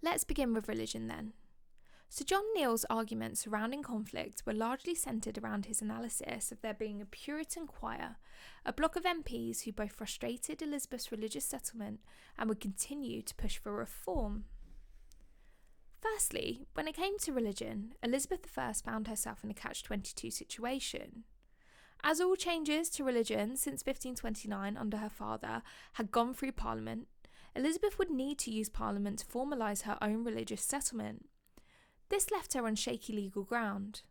Let's begin with religion then. Sir John Neill's arguments surrounding conflict were largely centred around his analysis of there being a Puritan choir, a block of MPs who both frustrated Elizabeth's religious settlement and would continue to push for reform. Firstly, when it came to religion, Elizabeth I found herself in a catch-22 situation. As all changes to religion since 1529 under her father had gone through Parliament, Elizabeth would need to use Parliament to formalise her own religious settlement. This left her on shaky legal ground.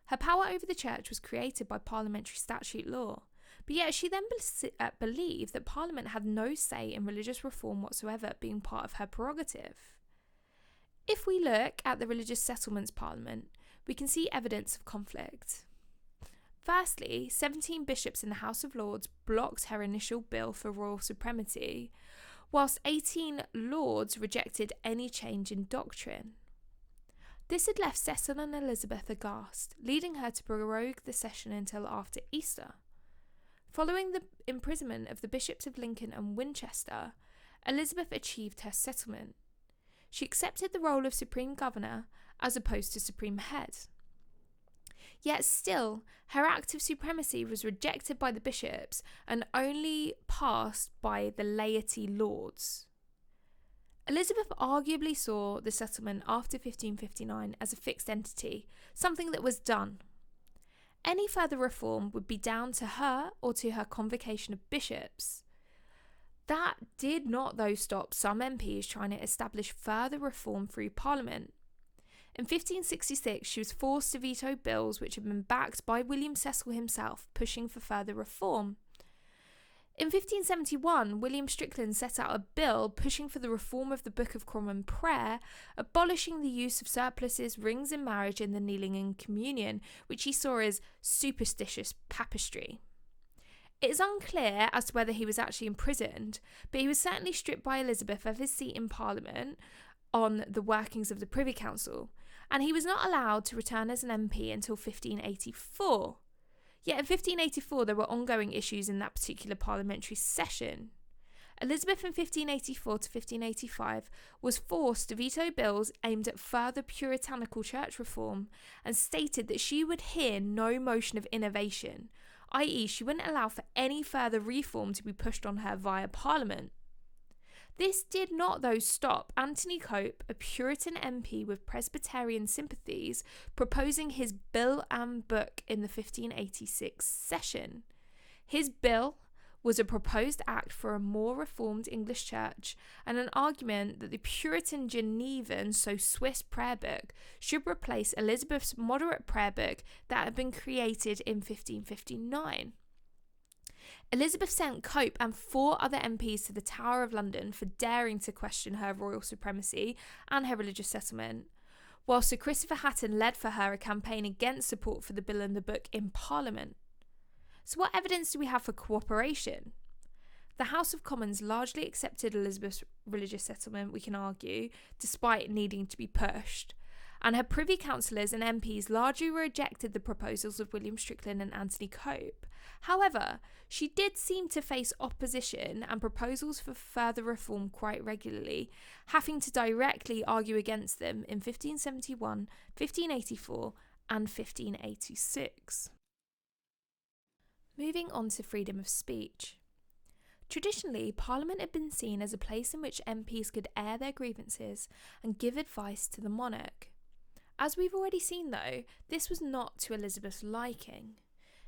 Her power over the church was created by parliamentary statute law, but yet she then believed that Parliament had no say in religious reform whatsoever, being part of her prerogative. If we look at the Religious Settlements Parliament, we can see evidence of conflict. Firstly, 17 bishops in the House of Lords blocked her initial bill for royal supremacy, whilst 18 lords rejected any change in doctrine. This had left Cecil and Elizabeth aghast, leading her to prorogue the session until after Easter. Following the imprisonment of the bishops of Lincoln and Winchester, Elizabeth achieved her settlement. She accepted the role of Supreme Governor as opposed to Supreme Head. Yet still, her act of supremacy was rejected by the bishops and only passed by the laity lords. Elizabeth arguably saw the settlement after 1559 as a fixed entity, something that was done. Any further reform would be down to her or to her convocation of bishops. That did not, though, stop some MPs trying to establish further reform through Parliament. In 1566, she was forced to veto bills which had been backed by William Cecil himself, pushing for further reform. In 1571, William Strickland set out a bill pushing for the reform of the Book of Common Prayer, abolishing the use of surplices, rings in marriage and the kneeling in communion, which he saw as superstitious papistry. It is unclear as to whether he was actually imprisoned, but he was certainly stripped by Elizabeth of his seat in Parliament on the workings of the Privy Council, and he was not allowed to return as an MP until 1584. Yet in 1584 there were ongoing issues in that particular parliamentary session. Elizabeth in 1584 to 1585 was forced to veto bills aimed at further puritanical church reform and stated that she would hear no motion of innovation, i.e. she wouldn't allow for any further reform to be pushed on her via Parliament. This did not, though, stop Anthony Cope, a Puritan MP with Presbyterian sympathies, proposing his Bill and Book in the 1586 session. His bill was a proposed act for a more reformed English church and an argument that the Puritan Genevan, so Swiss prayer book, should replace Elizabeth's moderate prayer book that had been created in 1559. Elizabeth sent Cope and 4 other MPs to the Tower of London for daring to question her royal supremacy and her religious settlement, while Sir Christopher Hatton led for her a campaign against support for the Bill and the Book in Parliament. So what evidence do we have for cooperation? The House of Commons largely accepted Elizabeth's religious settlement, we can argue, despite needing to be pushed, and her Privy Councillors and MPs largely rejected the proposals of William Strickland and Anthony Cope. However, she did seem to face opposition and proposals for further reform quite regularly, having to directly argue against them in 1571, 1584 and 1586. Moving on to freedom of speech. Traditionally, Parliament had been seen as a place in which MPs could air their grievances and give advice to the monarch. As we've already seen, though, this was not to Elizabeth's liking.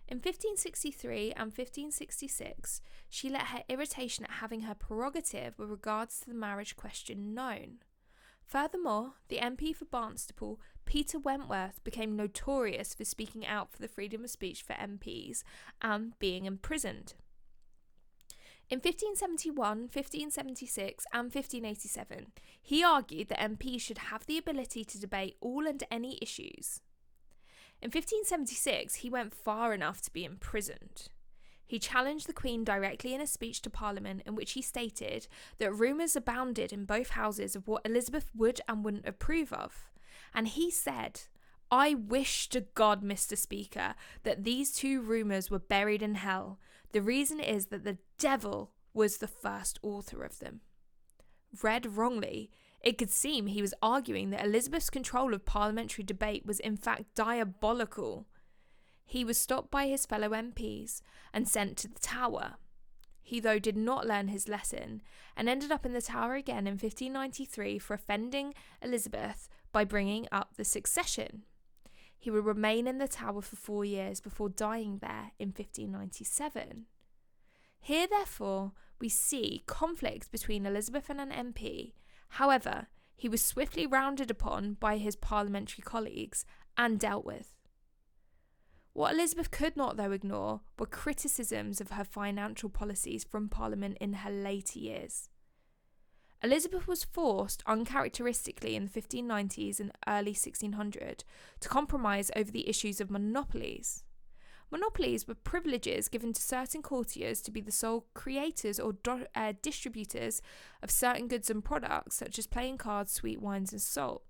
In 1563 and 1566, she let her irritation at having her prerogative with regards to the marriage question known. Furthermore, the MP for Barnstaple, Peter Wentworth, became notorious for speaking out for the freedom of speech for MPs and being imprisoned. In 1571, 1576 and 1587, he argued that MPs should have the ability to debate all and any issues. In 1576, he went far enough to be imprisoned. He challenged the Queen directly in a speech to Parliament in which he stated that rumours abounded in both houses of what Elizabeth would and wouldn't approve of. And he said, "I wish to God, Mr. Speaker, that these 2 rumours were buried in hell. The reason is that the devil was the first author of them." Read wrongly, it could seem he was arguing that Elizabeth's control of parliamentary debate was in fact diabolical. He was stopped by his fellow MPs and sent to the Tower. He, though, did not learn his lesson and ended up in the Tower again in 1593 for offending Elizabeth by bringing up the succession. He would remain in the Tower for 4 years before dying there in 1597. Here, therefore, we see conflict between Elizabeth and an MP. However, he was swiftly rounded upon by his parliamentary colleagues and dealt with. What Elizabeth could not, though, ignore were criticisms of her financial policies from Parliament in her later years. Elizabeth was forced, uncharacteristically in the 1590s and early 1600s, to compromise over the issues of monopolies. Monopolies were privileges given to certain courtiers to be the sole creators or distributors of certain goods and products, such as playing cards, sweet wines, and salt.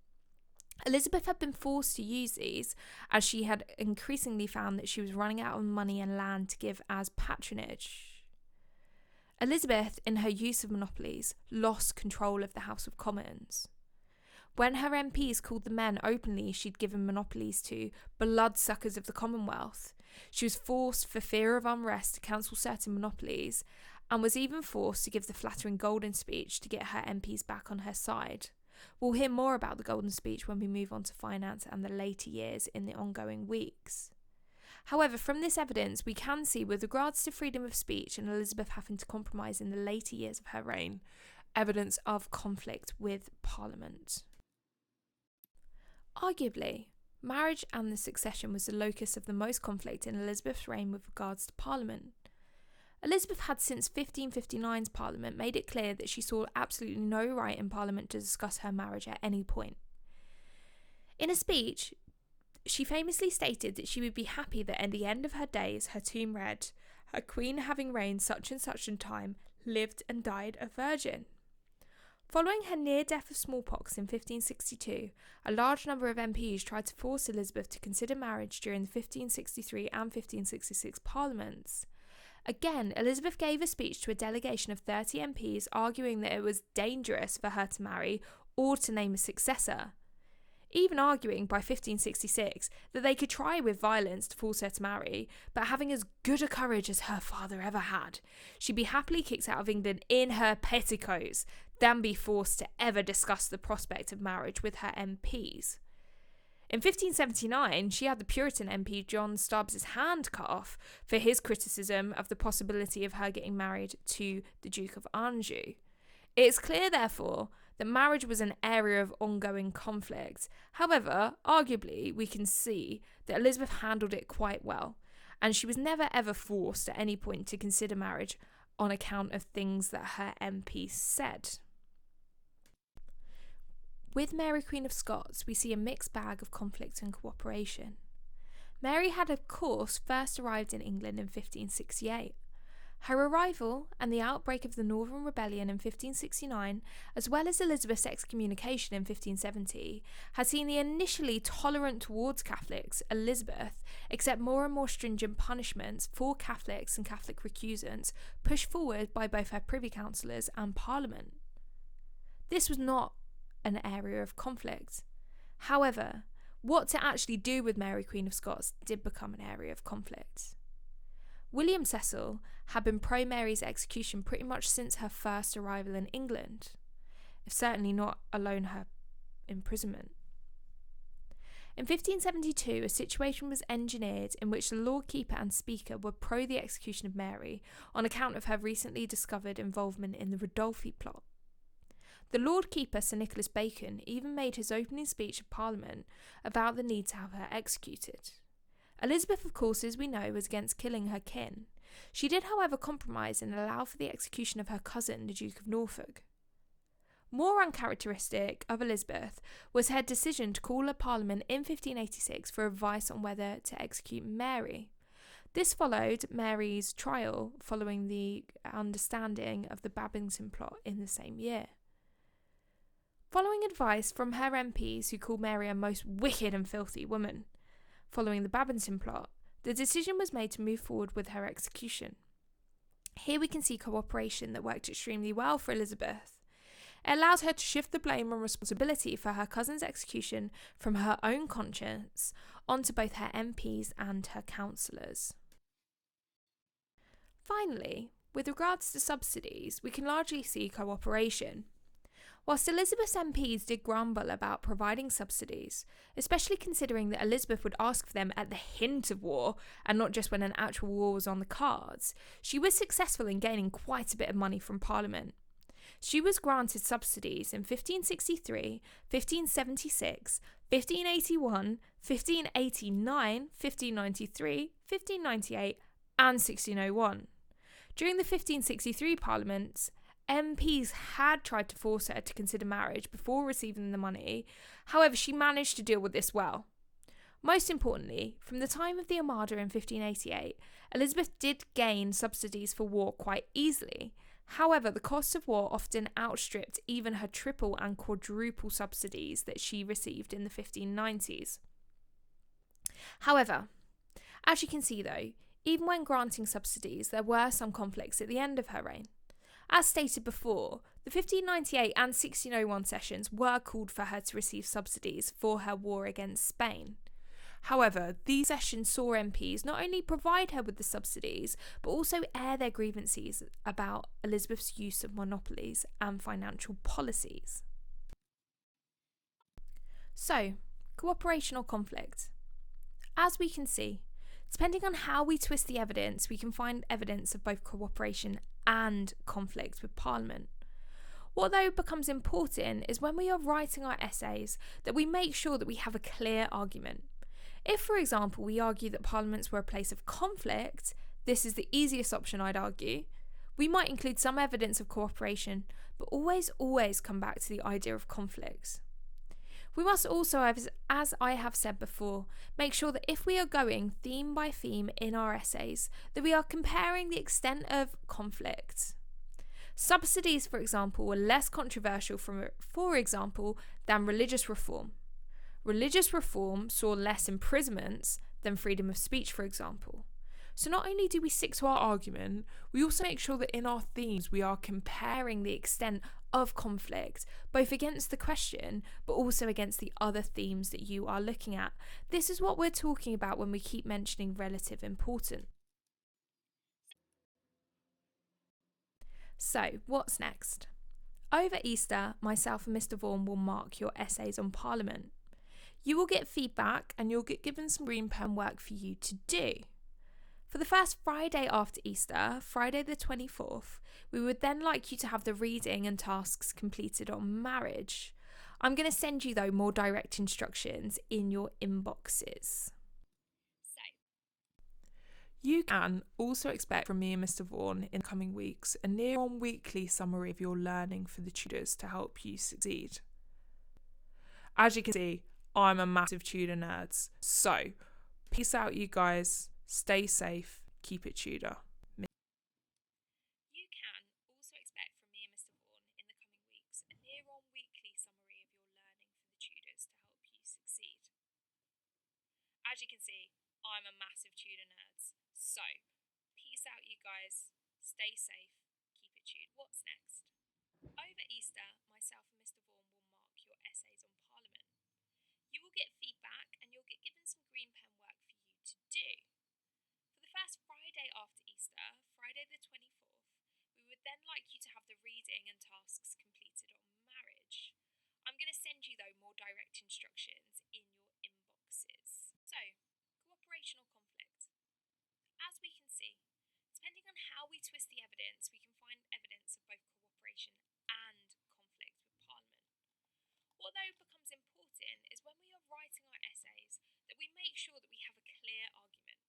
Elizabeth had been forced to use these, as she had increasingly found that she was running out of money and land to give as patronage. Elizabeth, in her use of monopolies, lost control of the House of Commons. When her MPs called the men openly she'd given monopolies to bloodsuckers of the Commonwealth, she was forced, for fear of unrest, to cancel certain monopolies, and was even forced to give the flattering Golden Speech to get her MPs back on her side. We'll hear more about the Golden Speech when we move on to finance and the later years in the ongoing weeks. However, from this evidence, we can see, with regards to freedom of speech and Elizabeth having to compromise in the later years of her reign, evidence of conflict with Parliament. Arguably, marriage and the succession was the locus of the most conflict in Elizabeth's reign with regards to Parliament. Elizabeth had since 1559's Parliament made it clear that she saw absolutely no right in Parliament to discuss her marriage at any point. In a speech, she famously stated that she would be happy that at the end of her days her tomb read, "Her queen having reigned such and such a time, lived and died a virgin." Following her near death of smallpox in 1562, a large number of MPs tried to force Elizabeth to consider marriage during the 1563 and 1566 Parliaments. Again, Elizabeth gave a speech to a delegation of 30 MPs arguing that it was dangerous for her to marry or to name a successor, even arguing by 1566 that they could try with violence to force her to marry, but having as good a courage as her father ever had, she'd be happily kicked out of England in her petticoats than be forced to ever discuss the prospect of marriage with her MPs. In 1579, she had the Puritan MP John Stubbs' hand cut off for his criticism of the possibility of her getting married to the Duke of Anjou. It is clear, therefore, that marriage was an area of ongoing conflict. However, arguably, we can see that Elizabeth handled it quite well, and she was never ever forced at any point to consider marriage on account of things that her MP said. With Mary Queen of Scots, we see a mixed bag of conflict and cooperation. Mary had, of course, first arrived in England in 1568. Her arrival and the outbreak of the Northern Rebellion in 1569, as well as Elizabeth's excommunication in 1570, has seen the initially tolerant towards Catholics, Elizabeth, accept more and more stringent punishments for Catholics and Catholic recusants pushed forward by both her Privy Councillors and Parliament. This was not an area of conflict. However, what to actually do with Mary Queen of Scots did become an area of conflict. William Cecil had been pro-Mary's execution pretty much since her first arrival in England, if certainly not alone her imprisonment. In 1572, a situation was engineered in which the Lord Keeper and Speaker were pro the execution of Mary on account of her recently discovered involvement in the Ridolfi plot. The Lord Keeper, Sir Nicholas Bacon, even made his opening speech of Parliament about the need to have her executed. Elizabeth, of course, as we know, was against killing her kin. She did, however, compromise and allow for the execution of her cousin, the Duke of Norfolk. More uncharacteristic of Elizabeth was her decision to call a Parliament in 1586 for advice on whether to execute Mary. This followed Mary's trial following the understanding of the Babington plot in the same year. Following advice from her MPs, who called Mary a most wicked and filthy woman, following the Babington plot, the decision was made to move forward with her execution. Here we can see cooperation that worked extremely well for Elizabeth. It allows her to shift the blame and responsibility for her cousin's execution from her own conscience onto both her MPs and her councillors. Finally, with regards to subsidies, we can largely see cooperation. Whilst Elizabeth's MPs did grumble about providing subsidies, especially considering that Elizabeth would ask for them at the hint of war and not just when an actual war was on the cards, she was successful in gaining quite a bit of money from Parliament. She was granted subsidies in 1563, 1576, 1581, 1589, 1593, 1598 and 1601. During the 1563 Parliament, MPs had tried to force her to consider marriage before receiving the money. However, she managed to deal with this well. Most importantly, from the time of the Armada in 1588, Elizabeth did gain subsidies for war quite easily. However, the cost of war often outstripped even her triple and quadruple subsidies that she received in the 1590s. However, as you can see though, even when granting subsidies, there were some conflicts at the end of her reign. As stated before, the 1598 and 1601 sessions were called for her to receive subsidies for her war against Spain. However, these sessions saw MPs not only provide her with the subsidies, but also air their grievances about Elizabeth's use of monopolies and financial policies. So, cooperation or conflict? As we can see, depending on how we twist the evidence, we can find evidence of both cooperation and conflict with Parliament. What though becomes important is when we are writing our essays that we make sure that we have a clear argument. If, for example, we argue that parliaments were a place of conflict, this is the easiest option, I'd argue. We might include some evidence of cooperation, but always come back to the idea of conflict. We must also, as I have said before, make sure that if we are going theme by theme in our essays, that we are comparing the extent of conflict. Subsidies, for example, were less controversial, for example, than religious reform. Religious reform saw less imprisonments than freedom of speech, for example. So not only do we stick to our argument, we also make sure that in our themes we are comparing the extent of conflict, both against the question, but also against the other themes that you are looking at. This is what we're talking about when we keep mentioning relative importance. So, what's next? Over Easter, myself and Mr. Vaughan will mark your essays on Parliament. You will get feedback and you'll get given some green pen work for you to do. For the first Friday after Easter, Friday the 24th, we would then like you to have the reading and tasks completed on marriage. I'm going to send you, though, more direct instructions in your inboxes. You can also expect from me and Mr. Vaughan in the coming weeks a near-on weekly summary of your learning for the Tudors to help you succeed. As you can see, I'm a massive Tudor nerd, so peace out you guys. Stay safe, keep it Tudor. You can also expect from me and Mr. Vaughan in the coming weeks a near-on weekly summary of your learning for the Tudors to help you succeed. As you can see, I'm a massive Tudor nerd, so peace out you guys. Stay safe, keep it Tudor. What's next? Over Easter, myself and Mr. Vaughan will mark your essays on Parliament. You will get feedback and you'll get given some green pen work for you to do. First Friday after Easter, Friday the 24th, we would then like you to have the reading and tasks completed on marriage. I'm going to send you, though, more direct instructions in your inboxes. So, cooperation or conflict? As we can see, depending on how we twist the evidence, we can find evidence of both cooperation and conflict with Parliament. What, though, becomes important is when we are writing our essays that we make sure that we have a clear argument.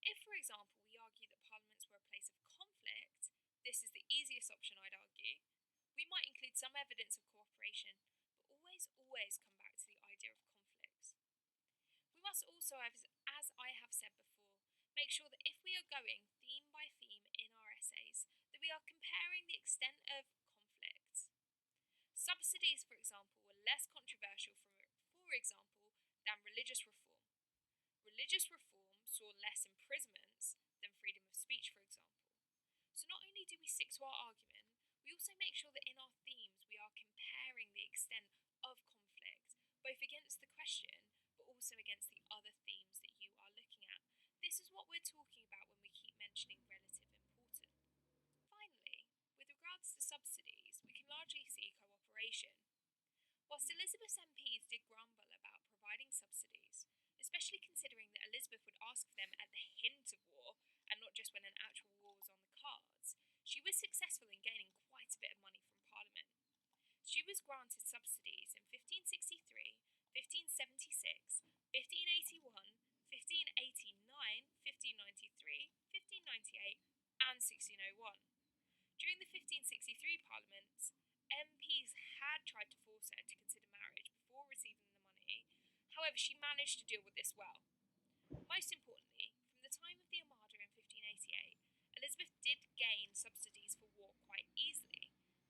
If, for example, we argue that parliaments were a place of conflict, this is the easiest option, I'd argue. We might include some evidence of cooperation, but always come back to the idea of conflict. We must also, as I have said before, make sure that if we are going theme by theme in our essays, that we are comparing the extent of conflict. Subsidies, for example, were less controversial, for example, than religious reform. Religious reform saw less imprisonments than freedom of speech, for example. So not only do we stick to our argument, we also make sure that in our themes we are again, of conflict, both against the question but also against the other themes that you are looking at. This is what we're talking about when we keep mentioning relative importance. Finally, with regards to subsidies, we can largely see cooperation. Whilst Elizabeth's MPs did grumble about providing subsidies, especially considering that Elizabeth would ask for them at the hint of war and not just when an actual war was on the cards, she was successful in gaining quite a bit of money from Parliament. She was granted subsidies in 1563, 1576, 1581, 1589, 1593, 1598, and 1601. During the 1563 Parliament, MPs had tried to force her to consider marriage before receiving the money. However, she managed to deal with this well. Most importantly, from the time of the Armada in 1588, Elizabeth did gain subsidies for war quite easily.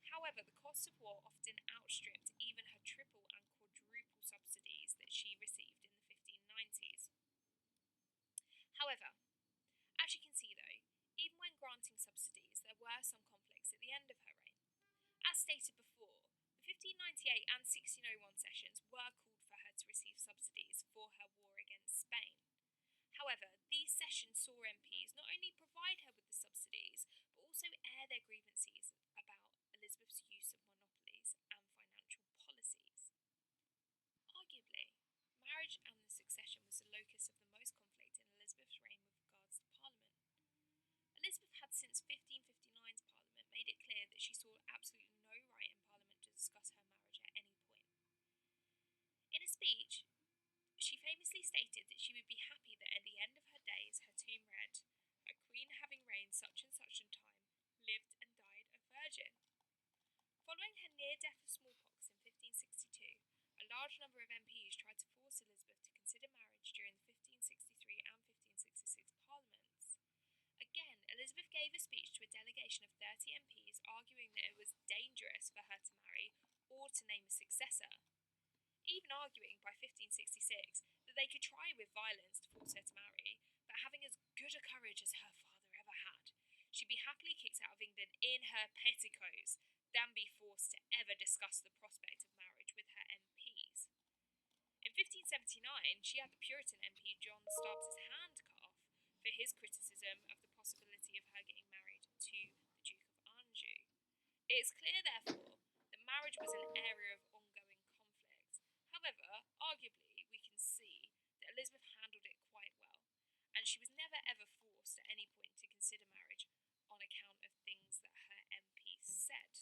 However, the costs of war often outstripped even her triple and quadruple subsidies that she received in the 1590s. However, as you can see though, even when granting subsidies, there were some conflicts at the end of her reign. As stated before, the 1598 and 1601 sessions were called for her to receive subsidies for her war against Spain. However, these sessions saw MPs not only provide her with the subsidies, but also air their grievances about Elizabeth's use of monopolies and financial policies. Arguably, marriage and the succession was the locus of the most conflict in Elizabeth's reign with regards to Parliament. Elizabeth had since 1559's Parliament made it clear that she saw absolutely no right in Parliament to discuss her marriage at any point. In a speech, she famously stated that she would be happy that at the end of her days her tomb read, "A queen having reigned such and such a time, lived and died a virgin." Following her near death of smallpox in 1562, a large number of MPs tried to force Elizabeth to consider marriage during the 1563 and 1566 Parliaments. Again, Elizabeth gave a speech to a delegation of 30 MPs arguing that it was dangerous for her to marry or to name a successor, even arguing by 1566 that they could try with violence to force her to marry, but having as good a courage as her father ever had, she'd be happily kicked out of England in her petticoats than be forced to ever discuss the prospect of marriage with her MPs. In 1579, she had the Puritan MP John Stubbs' hand cut off for his criticism of the possibility of her getting married to the Duke of Anjou. It is clear, therefore, that marriage was an area of ongoing conflict. However, arguably, we can see that Elizabeth handled it quite well, and she was never ever forced at any point to consider marriage on account of things that her MPs said.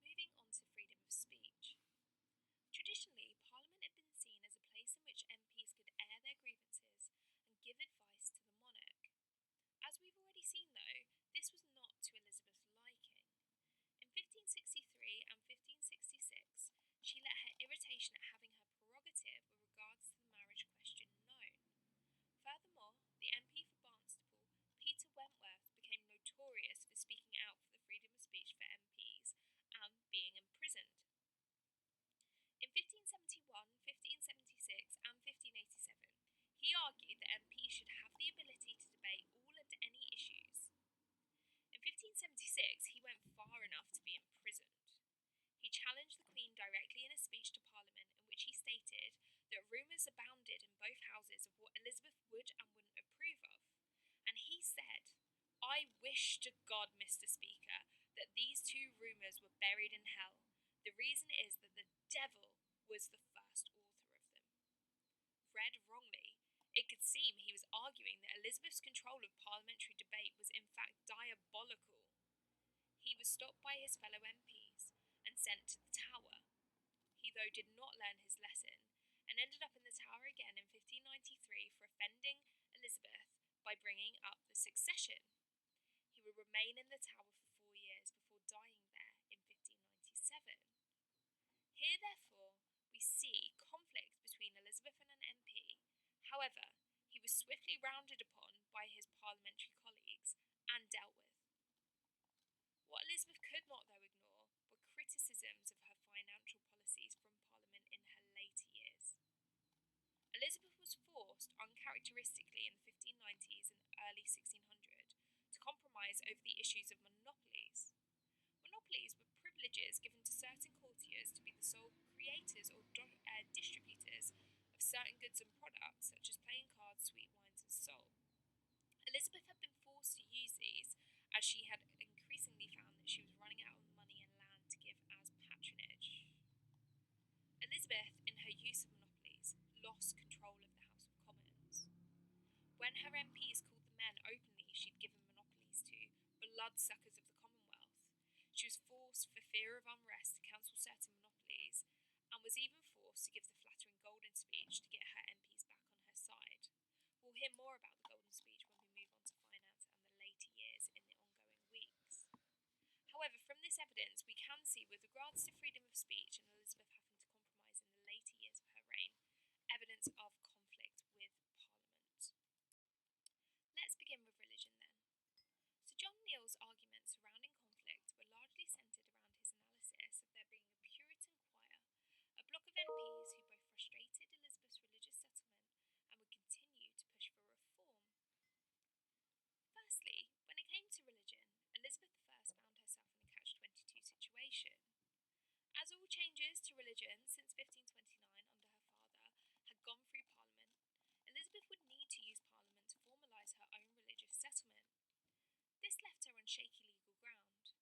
Moving on to freedom of speech. Traditionally, Parliament had been seen as a place in which MPs could air their grievances and give advice to the monarch. As we've already seen though, this was not to Elizabeth's liking. In 1563 and 1566, she let her irritation at having her prerogative with regards to the marriage question known. Furthermore, the MP for Barnstaple, Peter Wentworth, became notorious for speaking out for the freedom of speech for MPs and being imprisoned. In 1571, 1576 and 1587, he argued that MPs should have the ability to debate all and any issues. In 1576, he went far enough to be imprisoned. He challenged the Queen directly in a speech to Parliament in which he stated that rumours abounded in both houses of what Elizabeth would and wouldn't approve of. And he said, "I wish to God, Mr. Speaker, that these two rumours were buried in hell. The reason is that the devil was the first author of them." Read wrongly, it could seem he was arguing that Elizabeth's control of parliamentary debate was in fact diabolical. He was stopped by his fellow MPs and sent to the Tower. He, though, did not learn his lesson and ended up in the Tower again in 1593 for offending Elizabeth by bringing up the succession. He would remain in the Tower for 4 years before dying there in 1597. Here, therefore, we see conflict between Elizabeth and an MP. However, he was swiftly rounded upon by his parliamentary colleagues and dealt with. What Elizabeth could not, though, ignore were criticisms of her financial policies from Parliament in her later years. Elizabeth was forced, uncharacteristically in the 1590s and early 1600s, to compromise over the issues of monopolies. Monopolies were privileges given to certain courtiers to be the sole creators or distributors of certain goods and products, such as playing cards, sweet wines, and salt. Elizabeth had been forced to use these as she had increasingly found that she was running out of money and land to give as patronage. Elizabeth, in her use of monopolies, lost control of the House of Commons. When her MPs called the men openly she'd given monopolies to bloodsuckers of the Commonwealth, she was forced, for fear of unrest, to cancel certain monopolies, and was even forced to give the flattering Golden Speech to get her MPs back on her side. We'll hear more about the Golden Speech when we move on to finance and the later years in the ongoing weeks. However, from this evidence, we can see, with regards to freedom of speech and Elizabeth having to compromise in the later years of her reign, evidence of conflict with Parliament. Let's begin with religion then. Sir John Neale's arguments surrounding conflict were largely centred around his analysis of there being a Puritan choir, a block of MPs who both frustrated Elizabeth's religious settlement and would continue to push for reform. Firstly, when it came to religion, Elizabeth I found herself in a catch-22 situation. As all changes to religion since 1529 under her father had gone through Parliament, Elizabeth would need to use Parliament to formalise her own religious settlement. This left her on shaky legal ground.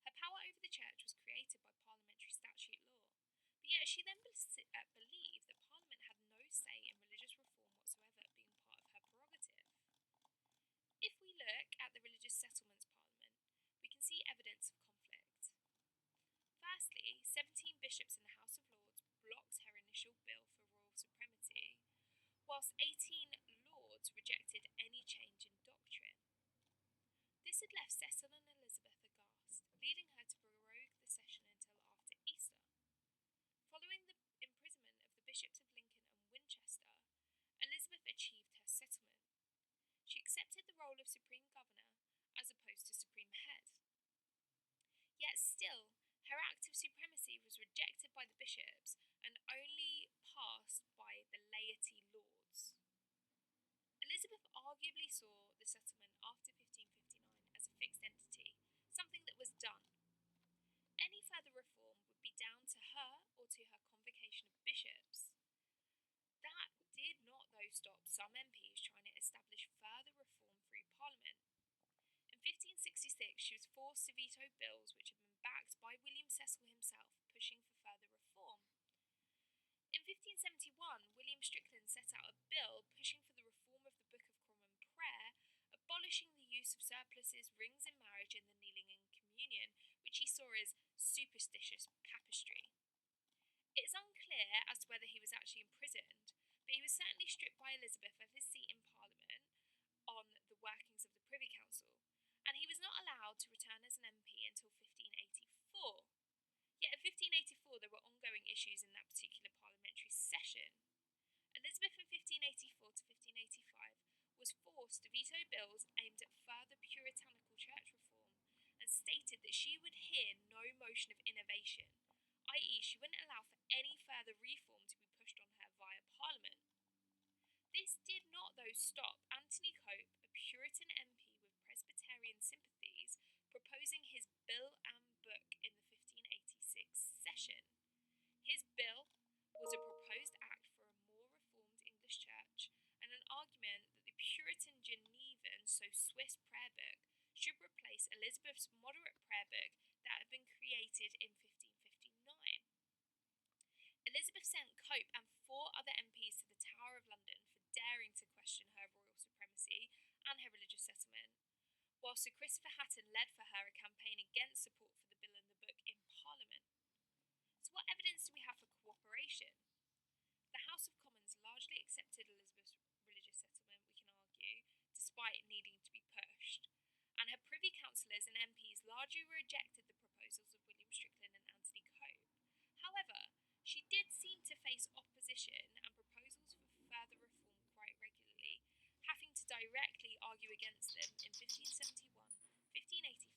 Her power over the church was created by parliamentary statute law, but yet she then believed that Parliament had no say in religious reform whatsoever, being part of her prerogative. If we look at the Religious Settlements Parliament, we can see evidence of conflict. Firstly, 17 bishops in the House of Lords blocked her initial bill for royal supremacy, whilst 18 lords rejected any change in doctrine. This had left Cecil and Elizabeth aghast, leading her to prorogue the session until after Easter. Following the imprisonment of the bishops of Lincoln and Winchester, Elizabeth achieved her settlement. She accepted the role of Supreme Governor as opposed to Supreme Head. Yet still, her act of supremacy was rejected by the bishops and only passed by the laity lords. Elizabeth arguably saw the settlement after 1559 as a fixed entity, something that was done. Any further reform would be down to her or to her convocation of bishops. That did not, though, stop some MPs trying to establish further reform through Parliament. In 1566, she was forced to veto bills which had been backed by William Cecil himself, pushing for further reform. In 1571, William Strickland set out a bill pushing for the reform of the Book of Common Prayer, abolishing the use of surplices, rings in marriage, and the kneeling in communion, which he saw as superstitious papistry. It is unclear as to whether he was actually imprisoned, but he was certainly stripped by Elizabeth of his seat in Parliament on the workings of the Privy Council, and he was not allowed to return as an MP until 1584. Yet in 1584 there were ongoing issues in that particular parliamentary session. Elizabeth in 1584 to 1585 was forced to veto bills aimed at further puritanical church reform and stated that she would hear no motion of innovation, i.e. she wouldn't allow for any further reform to be pushed on her via Parliament. This did not, though, stop Anthony Cope, a Puritan MP with Presbyterian sympathies, proposing his Bill and Book in the 1586 session. His bill was a proposed act for a more reformed English church and an argument that the Puritan Genevan, so Swiss prayer book, should replace Elizabeth's moderate prayer book that had been created in 1559. Elizabeth sent Cope and 4 other MPs to the Tower of London for daring to question her royal supremacy and her religious settlement, while Sir Christopher Hatton led for her a campaign against support for the bill and the book in Parliament. So what evidence do we have for cooperation? The House of Commons largely accepted Elizabeth's religious settlement, we can argue, despite needing to be pushed, and her Privy Councillors and MPs largely rejected the proposals of William Strickland and Anthony Cope. However, she did seem to face opposition and proposals for further reform quite regularly, having to directly argue against them in 1571, 1585